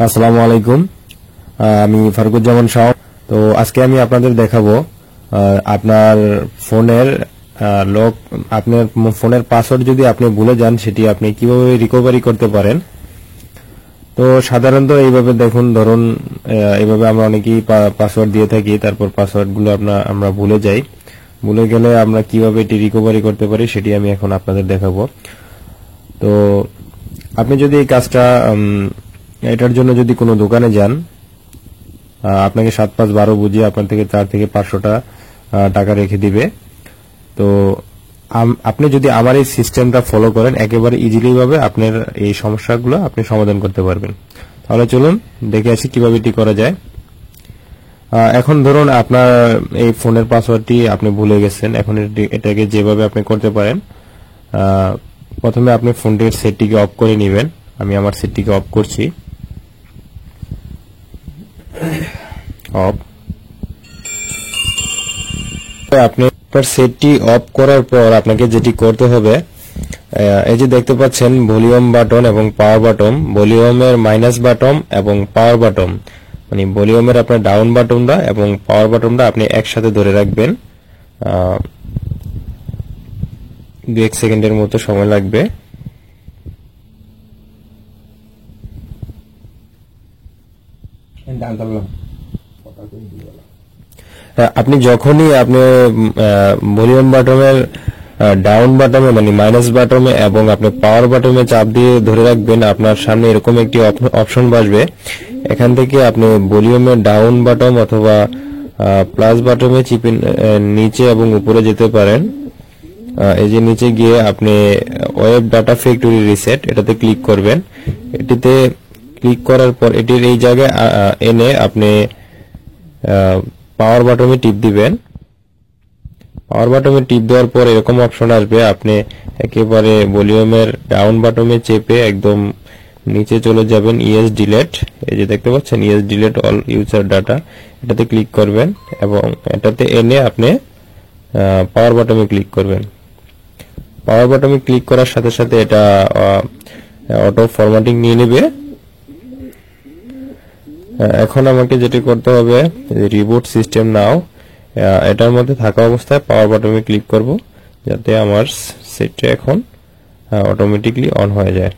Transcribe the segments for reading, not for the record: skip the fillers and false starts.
আসসালামু আলাইকুম। আমি ফারুকুজ্জামান শাহ। তো আজকে আমি আপনাদের দেখাবো আপনার ফোনের লক, আপনার ফোনের পাসওয়ার্ড যদি আপনি ভুলে যান সেটি আপনি কিভাবে রিকভারি করতে পারেন। তো সাধারণত এইভাবে দেখুন, ধরুন এইভাবে আমরা অনেকেই পাসওয়ার্ড দিয়ে থাকি, তারপর পাসওয়ার্ডগুলো আমরা ভুলে যাই। ভুলে গেলে আমরা কিভাবে এটি রিকভারি করতে পারি সেটি আমি এখন আপনাদের দেখাবো। তো আপনি যদি এই কাজটা এটার জন্য যদি কোনো দোকানে যান, আপনাকে 7-5-12 বুঝিয়ে আপনার থেকে 4 থেকে 500 টাকা রেখে দিবে। তো আপনি যদি আমার এই সিস্টেমটা ফলো করেন, একেবারে ইজিলি ভাবে আপনার এই সমস্যাগুলো আপনি সমাধান করতে পারবেন। তাহলে চলুন দেখে আসি কিভাবে এটি করা যায়। এখন ধরুন আপনার এই ফোনের পাসওয়ার্ডটি আপনি ভুলে গেছেন। এখন এটাকে যেভাবে আপনি করতে পারেন, প্রথমে আপনি ফোনটির সেটটিকে অফ করে নেবেন। আমি আমার সেটটিকে অফ করছি। অফ। আপনি আপনার সেটটি অফ করার পর আপনাকে যেটি করতে হবে, এই যে দেখতে পাচ্ছেন ভলিউম বাটন এবং পাওয়ার বাটন, ভলিউমের মাইনাস বাটন এবং পাওয়ার বাটন, মানে ভলিউমের আপনার ডাউন বাটনটা এবং পাওয়ার বাটনটা আপনি একসাথে ধরে রাখবেন। 2 সেকেন্ডের মতো সময় লাগবে। আপনি যখনই আপনি ভলিউম বাটনের ডাউন বাটনে মানে মাইনাস বাটনে এবং আপনি পাওয়ার বাটনে চাপ দিয়ে ধরে রাখবেন, আপনার সামনে এরকম একটি অপশন আসবে। এখান থেকে আপনি ভলিউমের ডাউন বাটন অথবা প্লাস বাটনে চিপে নিচে এবং উপরে যেতে পারেন। এই যে নিচে গিয়ে আপনি ওয়েব ডাটা ফ্যাক্টরি রিসেট এটাতে ক্লিক করবেন। এটিতে ক্লিক করার পর এটির এই জায়গায় এনে আপনি পাওয়ার বাটনে টিপ দিবেন। পাওয়ার বাটনে টিপ দেওয়ার পর এরকম অপশন আসবে। আপনি একেবারে ভলিউমের ডাউন বাটনে চেপে একদম নিচে চলে যাবেন, ইয়েস ডিলিট। এই যে দেখতে পাচ্ছেন yes delete all user data, এটাতে ক্লিক করবেন এবং এটাতে এনে আপনি পাওয়ার বাটনে ক্লিক করবেন। পাওয়ার বাটনে ক্লিক করার সাথে সাথে এটা অটো ফরম্যাটিং নিয়ে নেবে। এখন আমাকে যেটি করতে হবে, রিবুট সিস্টেম নাও, এটার মধ্যে থাকা অবস্থায় পাওয়ার বাটনে ক্লিক করব, যাতে আমার সেটটা এখন অটোমেটিকলি অন হয়ে যায়।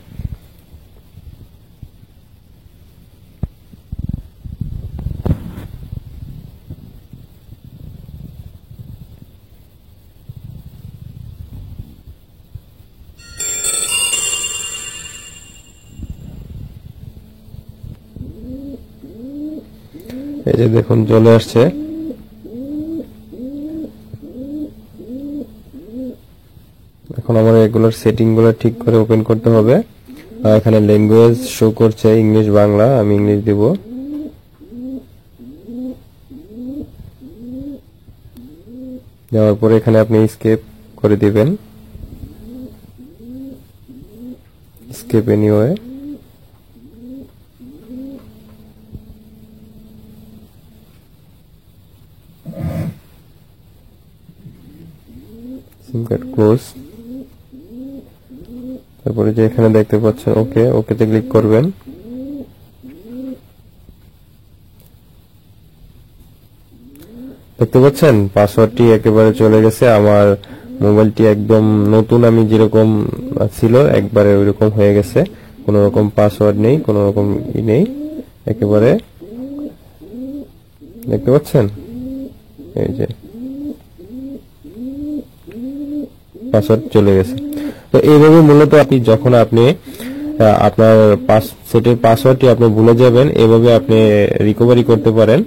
এই যে দেখুন চলে আসছে। এখন আমার এগুলোর সেটিং গুলো ঠিক করে ওপেন করতে হবে। এখানে ল্যাঙ্গুয়েজ শো করছে ইংলিশ বাংলা, আমি ইংলিশ দিব। দেওয়ার পরে এখানে আপনি স্কেপ করে দিবেন, skip anyway. SIM card close. তারপরে যে এখানে দেখতে পাচ্ছেন ওকে, ওকেতে ক্লিক করবেন। দেখতে পাচ্ছেন পাসওয়ার্ডটি একেবারে চলে গেছে। আমার মোবাইলটি একদম নতুন, আমি যেরকম ছিল একবারে ওইরকম হয়ে গেছে। কোনো রকম পাসওয়ার্ড নেই, কোনো রকম নেই, একেবারে দেখতে পাচ্ছেন। এই যে পাসওয়ার্ড চলে গেছে। তো এইভাবে মূলত আপনি যখন আপনি আপনার সেটের পাসওয়ার্ডটি আপনি ভুলে যাবেন, এভাবে আপনি রিকভারি করতে পারেন।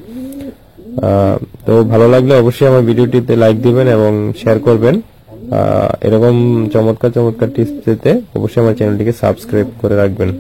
তো ভালো লাগলে অবশ্যই আমার ভিডিওটিতে লাইক দিবেন এবং শেয়ার করবেন। এরকম চমৎকার টিপস পেতে অবশ্যই আমার চ্যানেলটিকে সাবস্ক্রাইব করে রাখবেন।